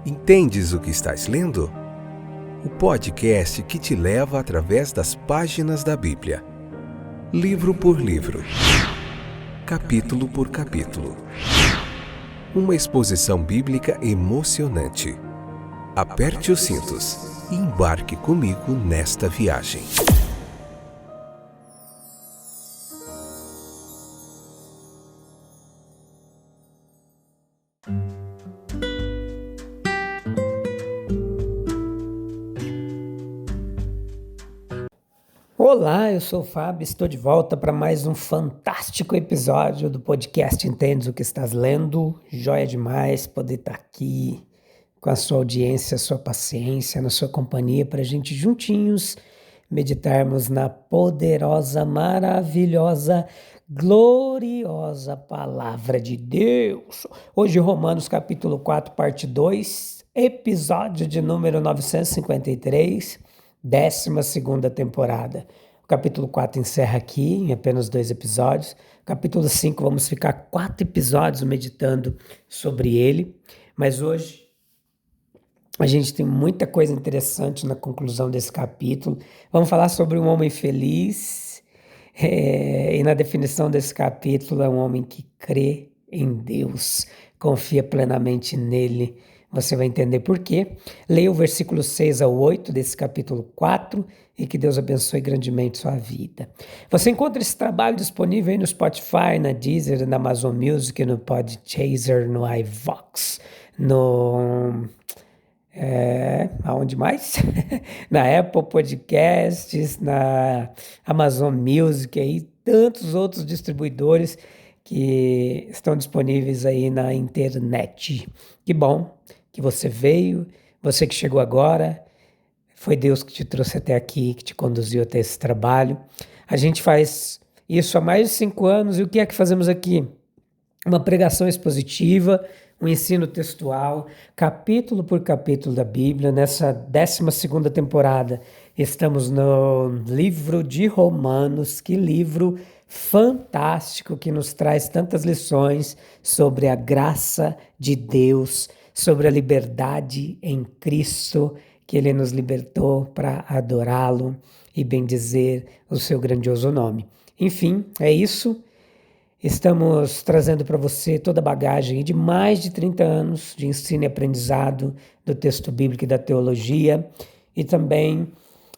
Entendes o que estás lendo? O podcast que te leva através das páginas da Bíblia, livro por livro, capítulo por capítulo. Uma exposição bíblica emocionante. Aperte os cintos e embarque comigo nesta viagem. Olá, eu sou o Fábio, estou de volta para mais um fantástico episódio do podcast Entendes o que estás lendo. Joia demais poder estar aqui com a sua audiência, a sua paciência, na sua companhia, para a gente juntinhos meditarmos na poderosa, maravilhosa, gloriosa Palavra de Deus. Hoje Romanos capítulo 4, parte 2, episódio de número 953, 12ª temporada. O capítulo 4 encerra aqui, em apenas 2 episódios. Capítulo 5, vamos ficar 4 episódios meditando sobre ele. Mas hoje a gente tem muita coisa interessante na conclusão desse capítulo. Vamos falar sobre um homem feliz. E na definição desse capítulo é um homem que crê em Deus, confia plenamente nele. Você vai entender por quê. Leia o versículo 6 ao 8 desse capítulo 4 e que Deus abençoe grandemente sua vida. Você encontra esse trabalho disponível aí no Spotify, na Deezer, na Amazon Music, no Podchaser, no iVoox, aonde mais? Na Apple Podcasts, na Amazon Music e tantos outros distribuidores que estão disponíveis aí na internet. Que bom que você veio, você que chegou agora, foi Deus que te trouxe até aqui, que te conduziu até esse trabalho. A gente faz isso há mais de 5 anos e o que é que fazemos aqui? Uma pregação expositiva, um ensino textual, capítulo por capítulo da Bíblia. Nessa 12ª temporada, estamos no livro de Romanos. Que livro fantástico que nos traz tantas lições sobre a graça de Deus, sobre a liberdade em Cristo, que Ele nos libertou para adorá-lo e bendizer o seu grandioso nome. Enfim, é isso. Estamos trazendo para você toda a bagagem de mais de 30 anos de ensino e aprendizado do texto bíblico e da teologia, e também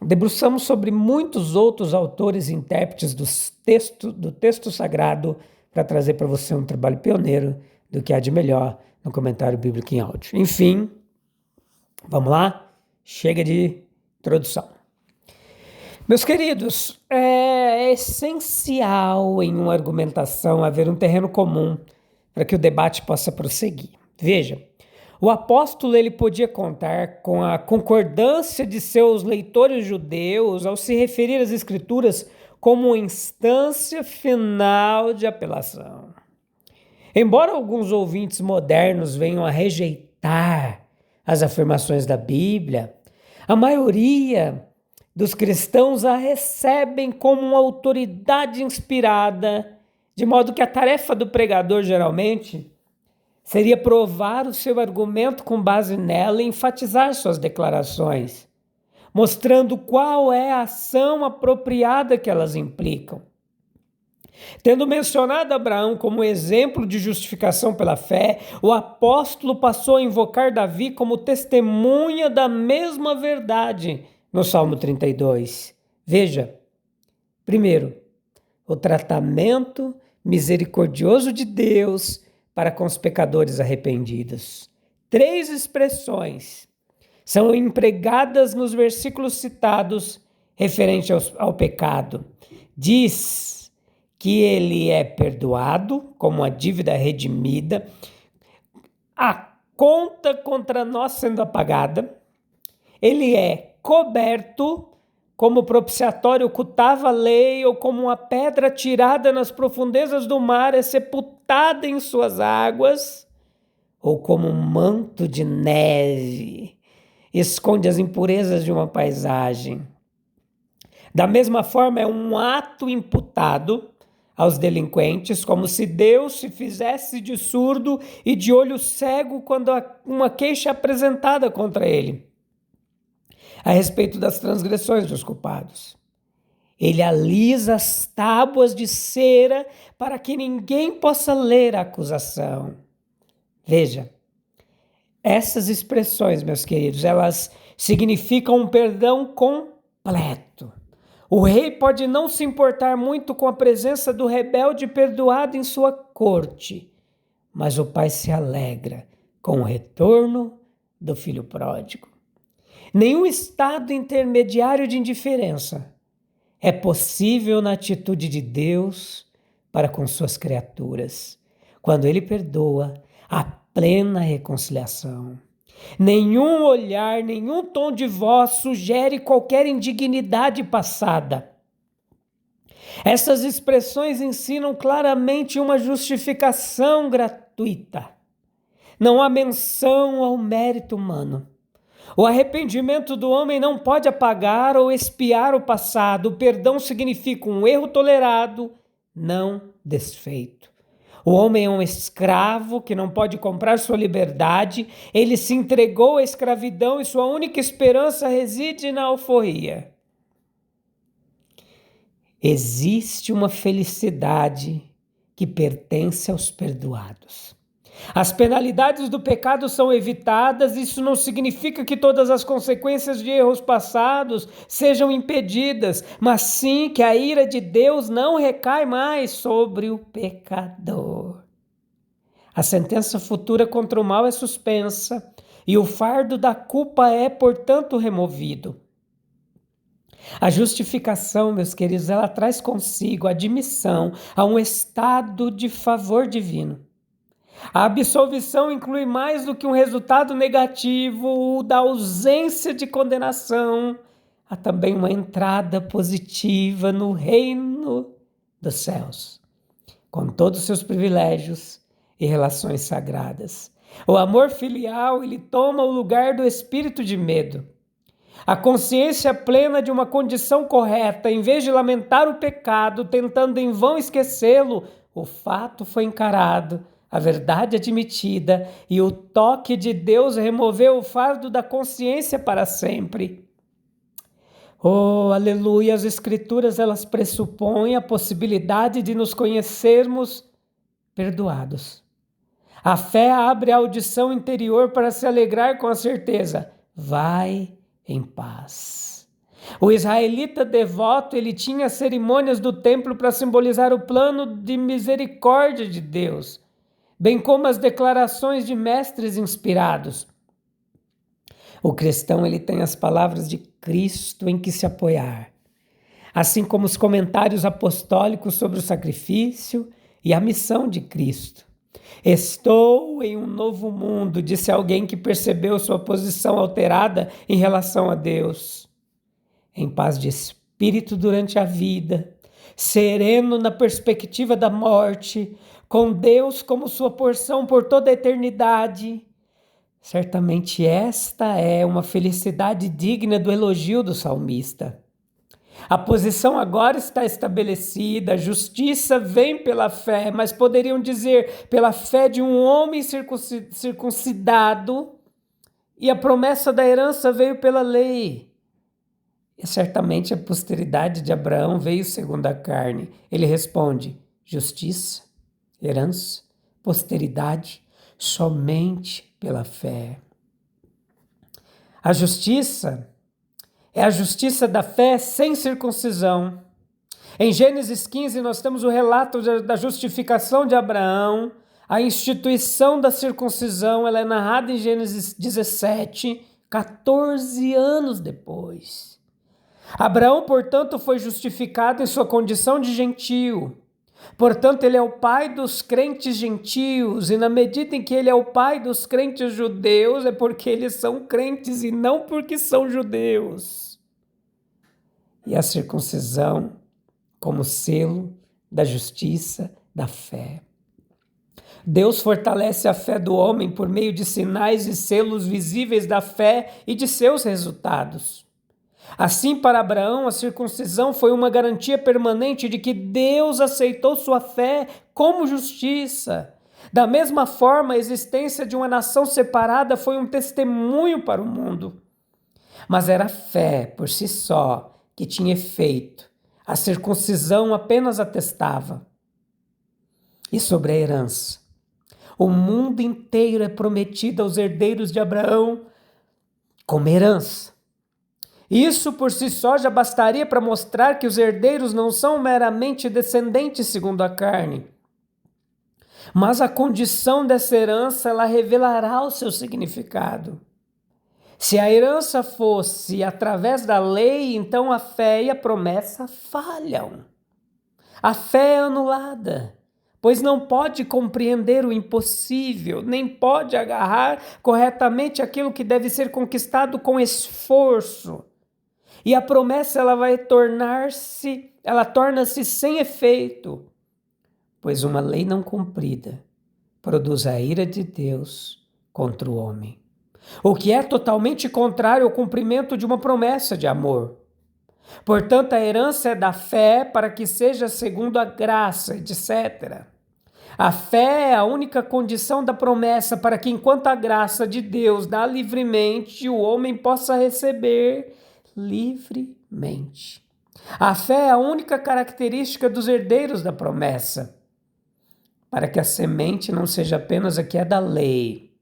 debruçamos sobre muitos outros autores e intérpretes do texto sagrado para trazer para você um trabalho pioneiro do que há de melhor no comentário bíblico em áudio. Enfim, vamos lá? Chega de introdução. Meus queridos, é essencial em uma argumentação haver um terreno comum para que o debate possa prosseguir. Veja, o apóstolo ele podia contar com a concordância de seus leitores judeus ao se referir às Escrituras como instância final de apelação. Embora alguns ouvintes modernos venham a rejeitar as afirmações da Bíblia, a maioria dos cristãos a recebem como uma autoridade inspirada, de modo que a tarefa do pregador, geralmente, seria provar o seu argumento com base nela e enfatizar suas declarações, mostrando qual é a ação apropriada que elas implicam. Tendo mencionado Abraão como exemplo de justificação pela fé, o apóstolo passou a invocar Davi como testemunha da mesma verdade no Salmo 32. Veja, primeiro, o tratamento misericordioso de Deus para com os pecadores arrependidos. 3 expressões são empregadas nos versículos citados referente ao pecado. Diz que ele é perdoado, como a dívida redimida, a conta contra nós sendo apagada. Ele é coberto, como o propiciatório ocultava a lei, ou como uma pedra tirada nas profundezas do mar é sepultada em suas águas, ou como um manto de neve esconde as impurezas de uma paisagem. Da mesma forma, é um ato imputado aos delinquentes, como se Deus se fizesse de surdo e de olho cego quando há uma queixa apresentada contra ele a respeito das transgressões dos culpados. Ele alisa as tábuas de cera para que ninguém possa ler a acusação. Veja, essas expressões, meus queridos, elas significam um perdão completo. O rei pode não se importar muito com a presença do rebelde perdoado em sua corte, mas o pai se alegra com o retorno do filho pródigo. Nenhum estado intermediário de indiferença é possível na atitude de Deus para com suas criaturas, quando Ele perdoa a plena reconciliação. Nenhum olhar, nenhum tom de voz sugere qualquer indignidade passada. Essas expressões ensinam claramente uma justificação gratuita. Não há menção ao mérito humano. O arrependimento do homem não pode apagar ou expiar o passado. O perdão significa um erro tolerado, não desfeito. O homem é um escravo que não pode comprar sua liberdade. Ele se entregou à escravidão e sua única esperança reside na alforria. Existe uma felicidade que pertence aos perdoados. As penalidades do pecado são evitadas. Isso não significa que todas as consequências de erros passados sejam impedidas, mas sim que a ira de Deus não recai mais sobre o pecador. A sentença futura contra o mal é suspensa e o fardo da culpa é, portanto, removido. A justificação, meus queridos, ela traz consigo a admissão a um estado de favor divino. A absolvição inclui mais do que um resultado negativo da ausência de condenação. Há também uma entrada positiva no reino dos céus, com todos os seus privilégios e relações sagradas. O amor filial, ele toma o lugar do espírito de medo. A consciência plena de uma condição correta, em vez de lamentar o pecado, tentando em vão esquecê-lo, o fato foi encarado, a verdade admitida, e o toque de Deus removeu o fardo da consciência para sempre. Oh, aleluia! As Escrituras, elas pressupõem a possibilidade de nos conhecermos perdoados. A fé abre a audição interior para se alegrar com a certeza: vai em paz. O israelita devoto, ele tinha as cerimônias do templo para simbolizar o plano de misericórdia de Deus, bem como as declarações de mestres inspirados. O cristão, ele tem as palavras de Cristo em que se apoiar, assim como os comentários apostólicos sobre o sacrifício e a missão de Cristo. Estou em um novo mundo, disse alguém que percebeu sua posição alterada em relação a Deus. Em paz de espírito durante a vida, sereno na perspectiva da morte, com Deus como sua porção por toda a eternidade. Certamente esta é uma felicidade digna do elogio do salmista. A posição agora está estabelecida, a justiça vem pela fé, mas poderiam dizer pela fé de um homem circuncidado, e a promessa da herança veio pela lei. E certamente a posteridade de Abraão veio segundo a carne. Ele responde: justiça, herança, posteridade, somente pela fé. A justiça é a justiça da fé sem circuncisão. Em Gênesis 15, nós temos o relato da justificação de Abraão. A instituição da circuncisão, ela é narrada em Gênesis 17, 14 anos depois. Abraão, portanto, foi justificado em sua condição de gentio. Portanto, ele é o pai dos crentes gentios, e na medida em que ele é o pai dos crentes judeus, é porque eles são crentes e não porque são judeus. E a circuncisão como selo da justiça, da fé. Deus fortalece a fé do homem por meio de sinais e selos visíveis da fé e de seus resultados. Assim, para Abraão, a circuncisão foi uma garantia permanente de que Deus aceitou sua fé como justiça. Da mesma forma, a existência de uma nação separada foi um testemunho para o mundo. Mas era a fé por si só que tinha efeito. A circuncisão apenas atestava. E sobre a herança? O mundo inteiro é prometido aos herdeiros de Abraão como herança. Isso por si só já bastaria para mostrar que os herdeiros não são meramente descendentes segundo a carne. Mas a condição dessa herança, ela revelará o seu significado. Se a herança fosse através da lei, então a fé e a promessa falham. A fé é anulada, pois não pode compreender o impossível, nem pode agarrar corretamente aquilo que deve ser conquistado com esforço. E a promessa ela torna-se sem efeito, pois uma lei não cumprida produz a ira de Deus contra o homem, o que é totalmente contrário ao cumprimento de uma promessa de amor. Portanto, a herança é da fé para que seja segundo a graça, etc. A fé é a única condição da promessa para que, enquanto a graça de Deus dá livremente, o homem possa receber livremente. A fé é a única característica dos herdeiros da promessa, para que a semente não seja apenas a que é da lei,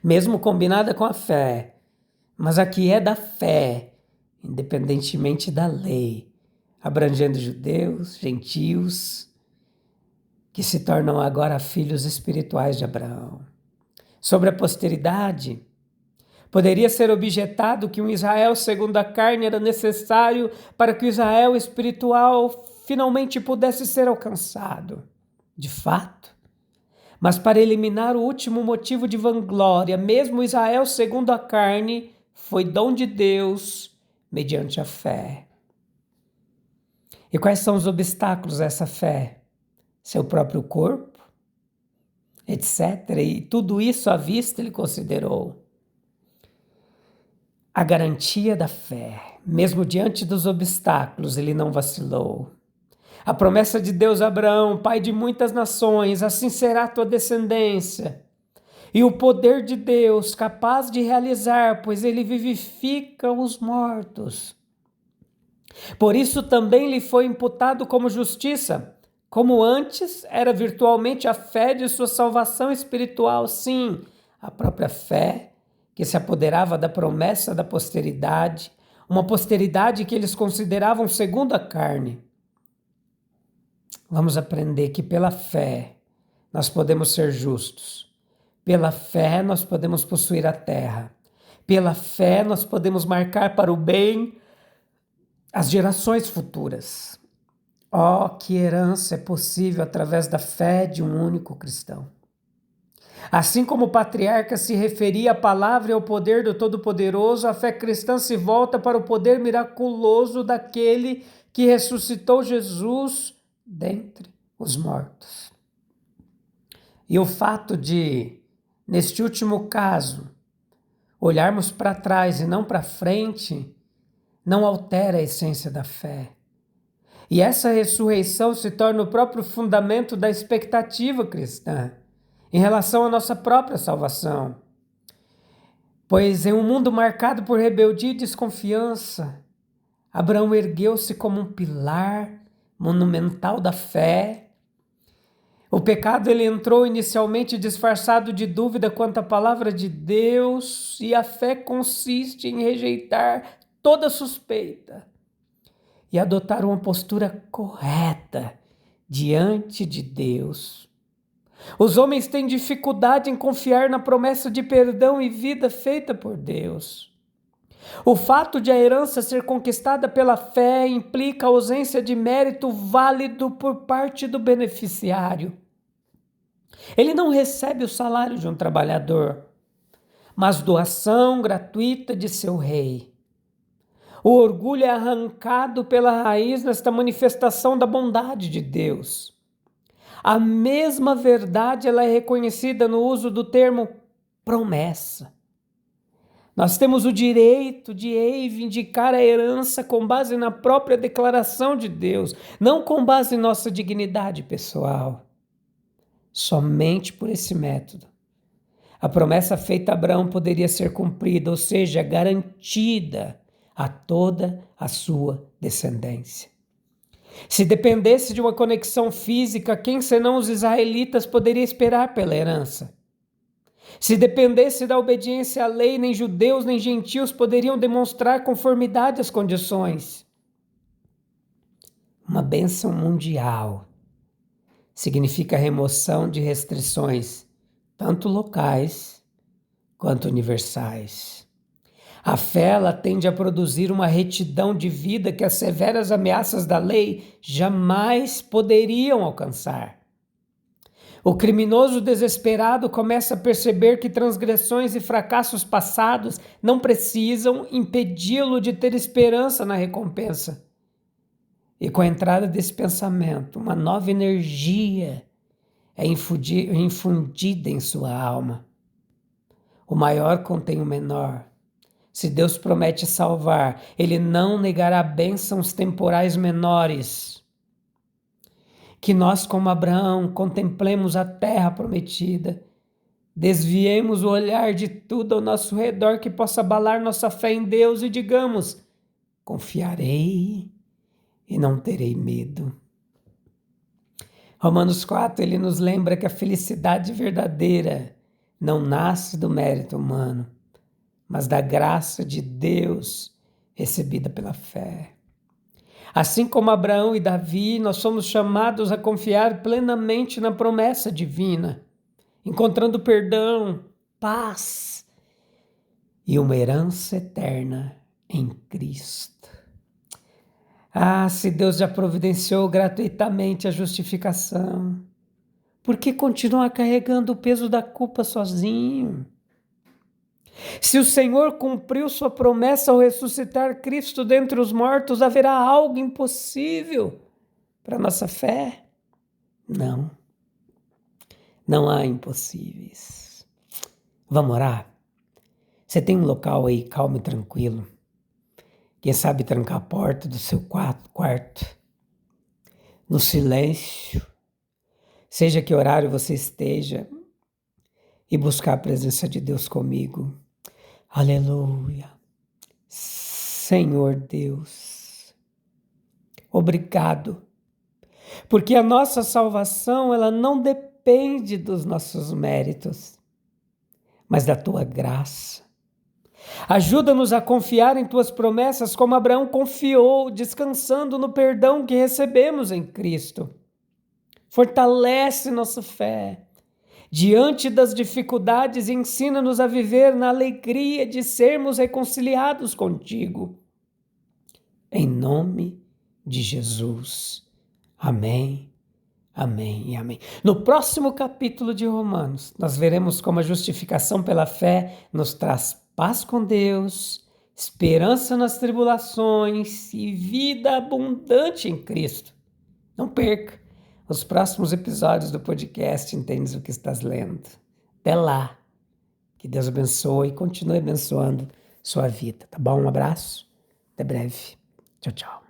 mesmo combinada com a fé, mas a que é da fé, independentemente da lei, abrangendo judeus, gentios, que se tornam agora filhos espirituais de Abraão. Sobre a posteridade, poderia ser objetado que um Israel segundo a carne era necessário para que o Israel espiritual finalmente pudesse ser alcançado. De fato, mas para eliminar o último motivo de vanglória, mesmo Israel segundo a carne foi dom de Deus mediante a fé. E quais são os obstáculos a essa fé? Seu próprio corpo, etc. E tudo isso à vista ele considerou. A garantia da fé, mesmo diante dos obstáculos, ele não vacilou. A promessa de Deus a Abraão, pai de muitas nações, assim será a tua descendência. E o poder de Deus, capaz de realizar, pois ele vivifica os mortos. Por isso também lhe foi imputado como justiça, como antes era virtualmente a fé de sua salvação espiritual, sim, a própria fé que se apoderava da promessa da posteridade, uma posteridade que eles consideravam segundo a carne. Vamos aprender que pela fé nós podemos ser justos, pela fé nós podemos possuir a terra, pela fé nós podemos marcar para o bem as gerações futuras. Oh, que herança é possível através da fé de um único cristão. Assim como o patriarca se referia à palavra e ao poder do Todo-Poderoso, a fé cristã se volta para o poder miraculoso daquele que ressuscitou Jesus dentre os mortos. E o fato de, neste último caso, olharmos para trás e não para frente, não altera a essência da fé. E essa ressurreição se torna o próprio fundamento da expectativa cristã em relação à nossa própria salvação. Pois em um mundo marcado por rebeldia e desconfiança, Abraão ergueu-se como um pilar monumental da fé. O pecado ele entrou inicialmente disfarçado de dúvida quanto à palavra de Deus, e a fé consiste em rejeitar toda suspeita e adotar uma postura correta diante de Deus. Os homens têm dificuldade em confiar na promessa de perdão e vida feita por Deus. O fato de a herança ser conquistada pela fé implica a ausência de mérito válido por parte do beneficiário. Ele não recebe o salário de um trabalhador, mas doação gratuita de seu rei. O orgulho é arrancado pela raiz nesta manifestação da bondade de Deus. A mesma verdade ela é reconhecida no uso do termo promessa. Nós temos o direito de reivindicar a herança com base na própria declaração de Deus, não com base em nossa dignidade pessoal. Somente por esse método, a promessa feita a Abraão poderia ser cumprida, ou seja, garantida a toda a sua descendência. Se dependesse de uma conexão física, quem senão os israelitas poderia esperar pela herança? Se dependesse da obediência à lei, nem judeus nem gentios poderiam demonstrar conformidade às condições. Uma bênção mundial significa remoção de restrições, tanto locais quanto universais. A fé, ela tende a produzir uma retidão de vida que as severas ameaças da lei jamais poderiam alcançar. O criminoso desesperado começa a perceber que transgressões e fracassos passados não precisam impedi-lo de ter esperança na recompensa. E com a entrada desse pensamento, uma nova energia é infundida em sua alma. O maior contém o menor. Se Deus promete salvar, Ele não negará bênçãos temporais menores. Que nós, como Abraão, contemplemos a terra prometida, desviemos o olhar de tudo ao nosso redor que possa abalar nossa fé em Deus e digamos: confiarei e não terei medo. Romanos 4, ele nos lembra que a felicidade verdadeira não nasce do mérito humano, mas da graça de Deus recebida pela fé. Assim como Abraão e Davi, nós somos chamados a confiar plenamente na promessa divina, encontrando perdão, paz e uma herança eterna em Cristo. Se Deus já providenciou gratuitamente a justificação, por que continuar carregando o peso da culpa sozinho? Se o Senhor cumpriu sua promessa ao ressuscitar Cristo dentre os mortos, haverá algo impossível para a nossa fé? Não. Não há impossíveis. Vamos orar? Você tem um local aí calmo e tranquilo? Quem sabe trancar a porta do seu quarto? No silêncio, seja que horário você esteja, e buscar a presença de Deus comigo. Aleluia. Senhor Deus, obrigado, porque a nossa salvação, ela não depende dos nossos méritos, mas da Tua graça. Ajuda-nos a confiar em Tuas promessas como Abraão confiou, descansando no perdão que recebemos em Cristo. Fortalece nossa fé diante das dificuldades e ensina-nos a viver na alegria de sermos reconciliados contigo. Em nome de Jesus. Amém, amém e amém. No próximo capítulo de Romanos, nós veremos como a justificação pela fé nos traz paz com Deus, esperança nas tribulações e vida abundante em Cristo. Não perca os próximos episódios do podcast Entendes o que Estás Lendo. Até lá. Que Deus abençoe e continue abençoando sua vida, tá bom? Um abraço. Até breve. Tchau, tchau.